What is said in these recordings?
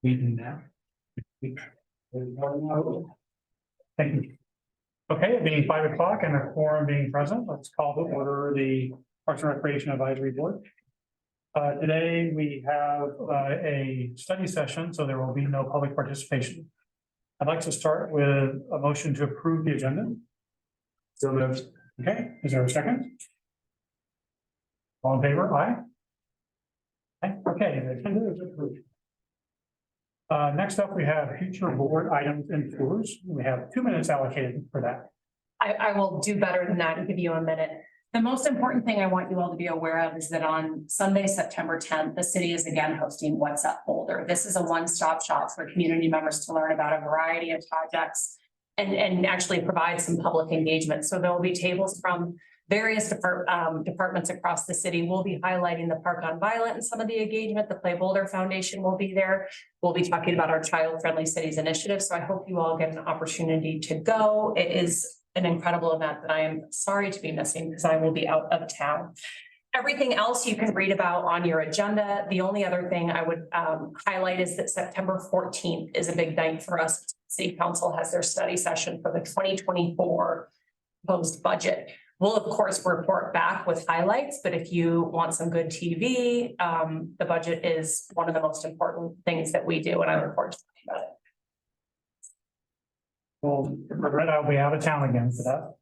Meeting now. Thank you. Okay, it being 5 o'clock and a quorum being present, let's call to order the Parks and Recreation Advisory Board. Today we have a study session, so there will be no public participation. I'd like to start with a motion to approve the agenda. So moved. Okay, is there a second? All in favor? Aye. Okay, the agenda is approved. Next up, we have future board items and tours. We have 2 minutes allocated for that. I will do better than that and give you a minute. The most important thing I want you all to be aware of is that on Sunday, September 10th, the city is again hosting What's Up Boulder. This is a one-stop shop for community members to learn about a variety of projects and actually provide some public engagement. So there will be tables from various departments across the city. We'll be highlighting the Park on Violet and some of the engagement. The Play Boulder Foundation will be there. We'll be talking about our child-friendly cities initiative. So I hope you all get an opportunity to go. It is an incredible event that I am sorry to be missing because I will be out of town. Everything else you can read about on your agenda. The only other thing I would highlight is that September 14th is a big night for us. City Council has their study session for the 2024 proposed budget. We'll of course report back with highlights, but if you want some good TV, the budget is one of the most important things that we do, and I look forward to talking about it. Well, regret I'll be out of town again for that.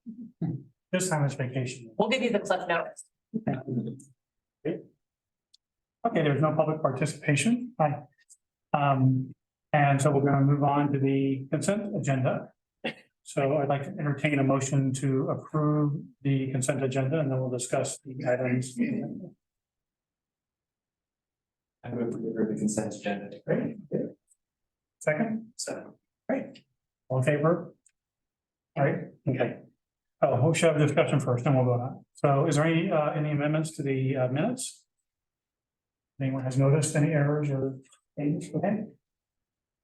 This time it's vacation. We'll give you the cliff notes. Okay, there's no public participation. Hi. And so we're going to move on to the consent agenda. So I'd like to entertain a motion to approve the consent agenda, and then we'll discuss the items. I move to approve the consent agenda. Great. Second? So. Great. All in favor? All right, okay. Oh, we should have a discussion first, then we'll vote on it. So is there any amendments to the minutes? Anyone has noticed any errors or things? Okay.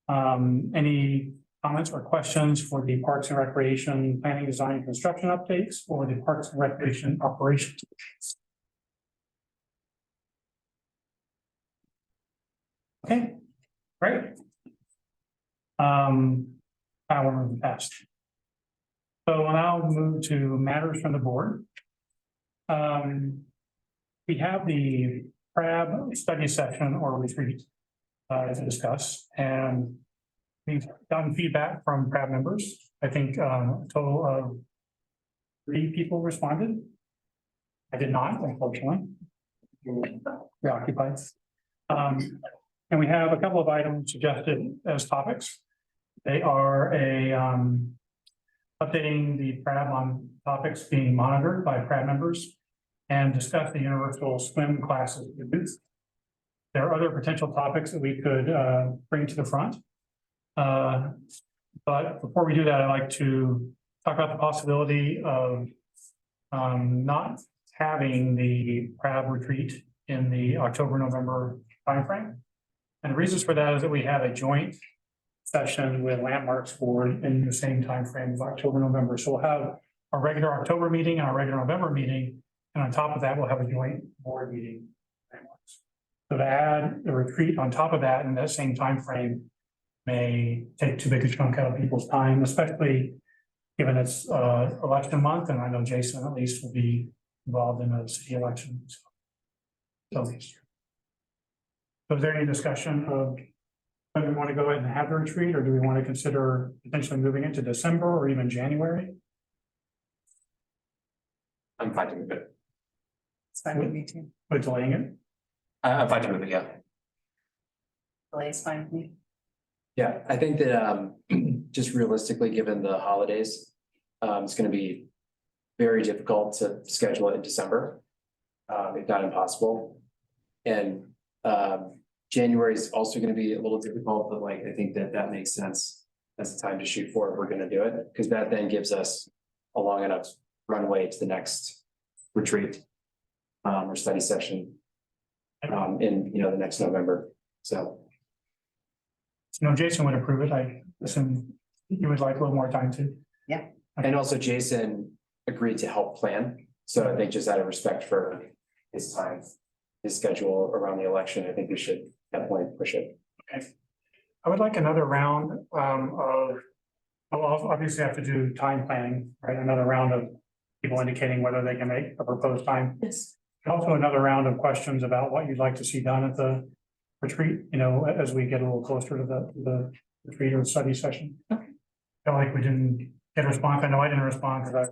Any comments or questions for the Parks and Recreation Planning, Design, and Construction updates or the Parks and Recreation operations? Okay, great. I will move past. So we'll now move to matters from the board. We have the PRAB study session or retreat to discuss, and we've gotten feedback from PRAB members. I think a total of 3 people responded. I did not, unfortunately. Preoccupied. And we have a couple of items suggested as topics. They are updating the PRAB on topics being monitored by PRAB members and discuss the universal swim classes for youth. There are other potential topics that we could bring to the front. But before we do that, I'd like to talk about the possibility of not having the PRAB retreat in the October-November timeframe. And the reasons for that is that we have a joint session with Landmarks Board in the same timeframe of October-November. So we'll have our regular October meeting and our regular November meeting. And on top of that, we'll have a joint board meeting. So to add the retreat on top of that in that same timeframe may take too big a chunk out of people's time, especially given it's election month. And I know Jason at least will be involved in a city election. So is there any discussion of whether we want to go ahead and have the retreat, or do we want to consider potentially moving into December or even January? I'm fine to move it. It's fine with me too. With delaying it? I'm fine to move it, yeah. Delay is fine with me. Yeah, I think that just realistically, given the holidays, it's gonna be very difficult to schedule it in December. If not impossible. And January is also gonna be a little difficult, but like, I think that makes sense as the time to shoot for if we're gonna do it, because that then gives us a long enough runway to the next retreat or study session in, the next November. So. Jason would approve it. I assume you would like a little more time too. Yeah. Okay. And also Jason agreed to help plan. So I think just out of respect for his time, his schedule around the election, I think we should definitely push it. Okay. I would like another round of, I'll obviously have to do time planning, right? Another round of people indicating whether they can make a proposed time. Yes. And also another round of questions about what you'd like to see done at the retreat, you know, as we get a little closer to the retreat or study session. Okay. Felt like we didn't get a response. I know I didn't respond because I was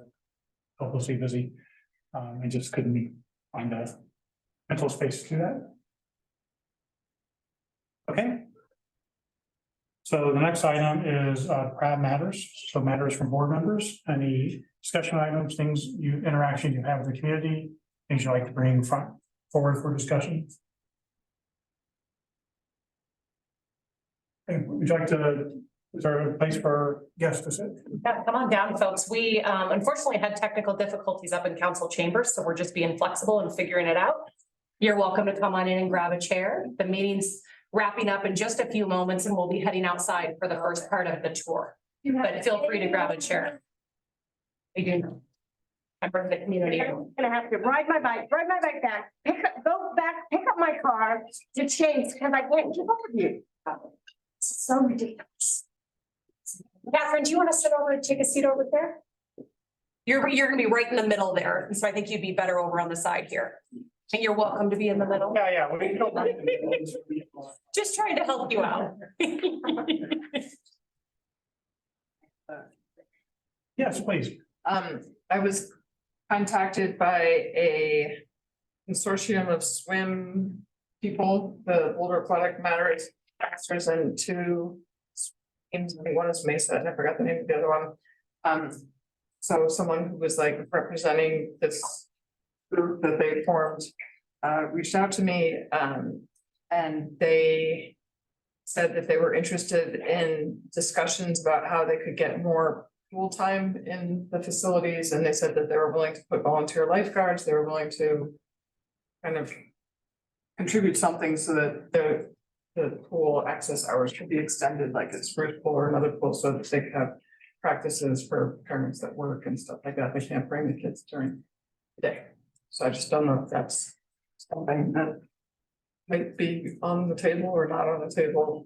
hopelessly busy. I just couldn't find a mental space to do that. Okay. So the next item is PRAB matters, so matters from board members, any discussion items, things interactions you have with the community, things you'd like to bring forward for discussion. Okay, would you like to, is there a place for guests to sit? Yeah, come on down, folks. We unfortunately had technical difficulties up in council chambers, so we're just being flexible and figuring it out. You're welcome to come on in and grab a chair. The meeting's wrapping up in just a few moments and we'll be heading outside for the first part of the tour. But feel free to grab a chair. We do. I'm from the community. I'm gonna have to ride my bike back, go back, pick up my car to change, because I can't keep up with you. It's so ridiculous. Catherine, do you want to sit over and take a seat over there? You're gonna be right in the middle there, so I think you'd be better over on the side here. And you're welcome to be in the middle. Yeah, we don't. Just trying to help you out. Yes, please. I was contacted by a consortium of swim people, the Boulder Aquatic Matters Masters, and two teams. I think one is Mesa, and I forgot the name of the other one. So someone who was like representing this group that they formed, reached out to me, and they said that they were interested in discussions about how they could get more pool time in the facilities, and they said that they were willing to put volunteer lifeguards, they were willing to kind of contribute something so that the pool access hours could be extended, like a spruce pool or another pool, so that they could have practices for parents that work and stuff like that. They can't bring the kids during the day. So I just don't know if that's something that might be on the table or not on the table.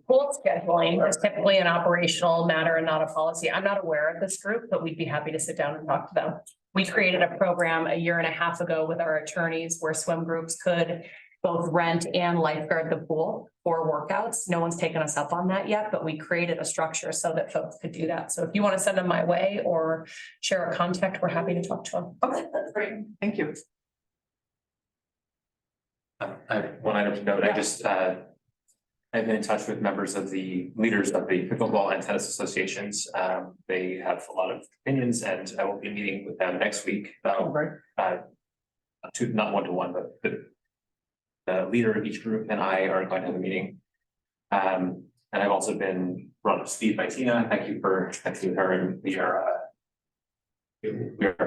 Pool scheduling is typically an operational matter and not a policy. I'm not aware of this group, but we'd be happy to sit down and talk to them. We created a program 1.5 years ago with our attorneys where swim groups could both rent and lifeguard the pool for workouts. No one's taken us up on that yet, but we created a structure so that folks could do that. So if you want to send them my way or share a contact, we're happy to talk to them. Okay, that's great. Thank you. I have one item to note. I just, I've been in touch with members of the leaders of the pickleball and tennis associations. They have a lot of opinions, and I will be meeting with them next week. Not one-to-one, but the leader of each group and I are going to have a meeting. And I've also been brought up to speed by Tina. Thank you for connecting with her, and we are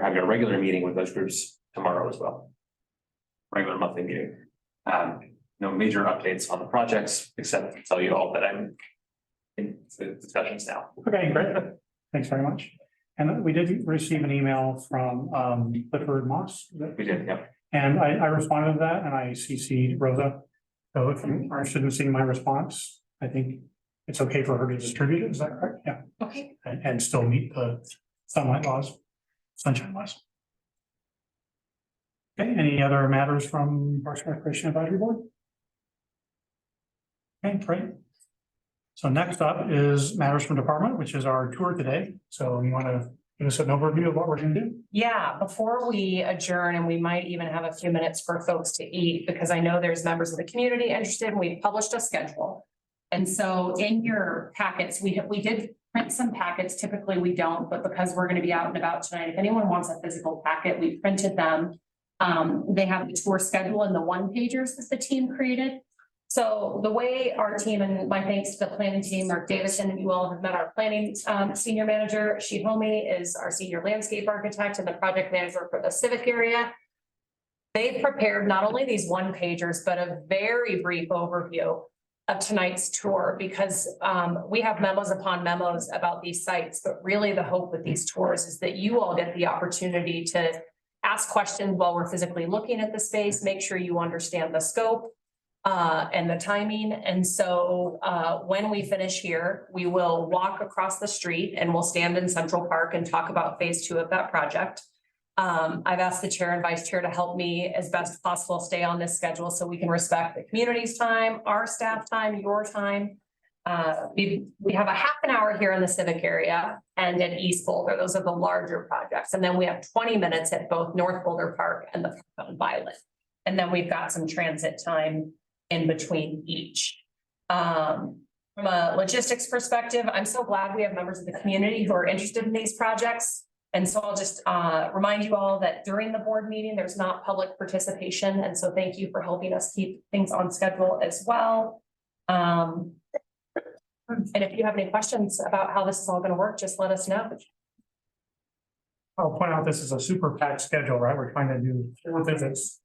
having a regular meeting with those groups tomorrow as well. Regular monthly meeting. No major updates on the projects, except to tell you all that I'm in the discussions now. Okay, great. Thanks very much. And we did receive an email from Clifford Moss. We did, yeah. And I responded to that and I CC'd Rosa. So if you are interested in seeing my response, I think it's okay for her to distribute it. Is that correct? Yeah. Okay. And still meet the sunlight laws, sunshine laws. Okay, any other matters from Parks and Recreation Advisory Board? Okay, great. So next up is matters from department, which is our tour today. So you want to give us an overview of what we're going to do? Yeah, before we adjourn, and we might even have a few minutes for folks to eat, because I know there's members of the community interested, and we published a schedule. And so in your packets, we did print some packets. Typically we don't, but because we're going to be out and about tonight, if anyone wants a physical packet, we printed them. They have the tour schedule and the one-pagers that the team created. So the way our team, and my thanks to the planning team, Mark Davison, and you all have met our planning senior manager. Shihomi is our senior landscape architect and the project manager for the civic area. They prepared not only these one-pagers, but a very brief overview of tonight's tour, because we have memos upon memos about these sites, but really the hope with these tours is that you all get the opportunity to ask questions while we're physically looking at the space, make sure you understand the scope. and the timing. And so, when we finish here, we will walk across the street and we'll stand in Central Park and talk about phase 2 of that project. I've asked the chair and vice chair to help me as best possible stay on this schedule so we can respect the community's time, our staff time, your time. We have a half an hour here in the civic area and at East Boulder. Those are the larger projects. And then we have 20 minutes at both North Boulder Park and the Park on Violet. And then we've got some transit time in between each. From a logistics perspective, I'm so glad we have members of the community who are interested in these projects. And so I'll just remind you all that during the board meeting, there's not public participation. And so thank you for helping us keep things on schedule as well. And if you have any questions about how this is all going to work, just let us know. I'll point out this is a super packed schedule, right? We're trying to do 4 visits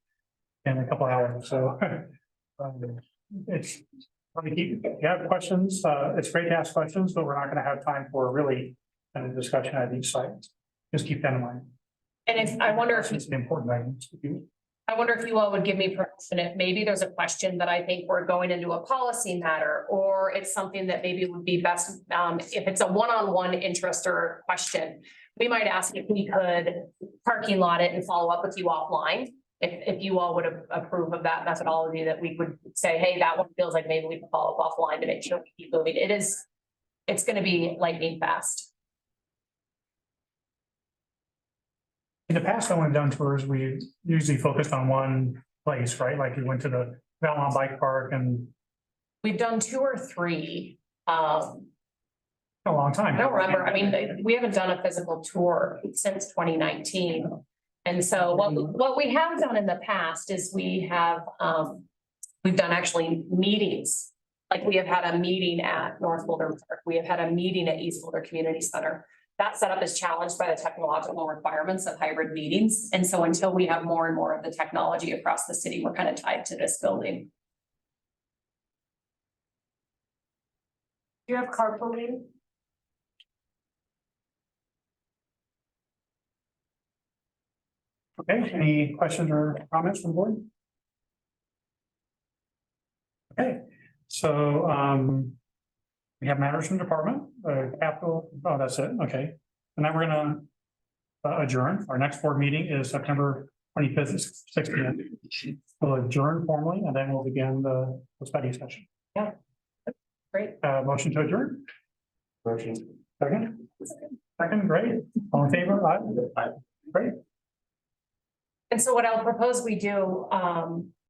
in a couple hours, so it's. If you have questions, it's great to ask questions, but we're not going to have time for really a discussion at each site. Just keep that in mind. And if I wonder if It's an important item. I wonder if you all would give me permission if maybe there's a question that I think we're going into a policy matter, or it's something that maybe would be best, if it's a one-on-one interest or question, we might ask if we could parking lot it and follow up with you offline. If you all would approve of that methodology, that we would say, hey, that one feels like maybe we can follow up offline to make sure we keep moving. It's going to be lightning fast. In the past, when we've done tours, we usually focused on one place, right? Like we went to the Valmont Bike Park and We've done 2 or 3. a long time. I don't remember. I mean, we haven't done a physical tour since 2019. And so what we have done in the past is we've done actually meetings. Like we have had a meeting at North Boulder Park. We have had a meeting at East Boulder Community Center. That setup is challenged by the technological requirements of hybrid meetings. And so until we have more and more of the technology across the city, we're kind of tied to this building. Do you have carpooling? Okay, any questions or comments from the board? Okay, so we have matters from department, capital, oh, that's it, okay. And now we're gonna adjourn. Our next board meeting is September 25th, 6 p.m. We'll adjourn formally and then we'll begin the study session. Yeah. Great. Motion to adjourn, Motion. second? Second, great. All in favor? Aye. Great. And so what I'll propose we do,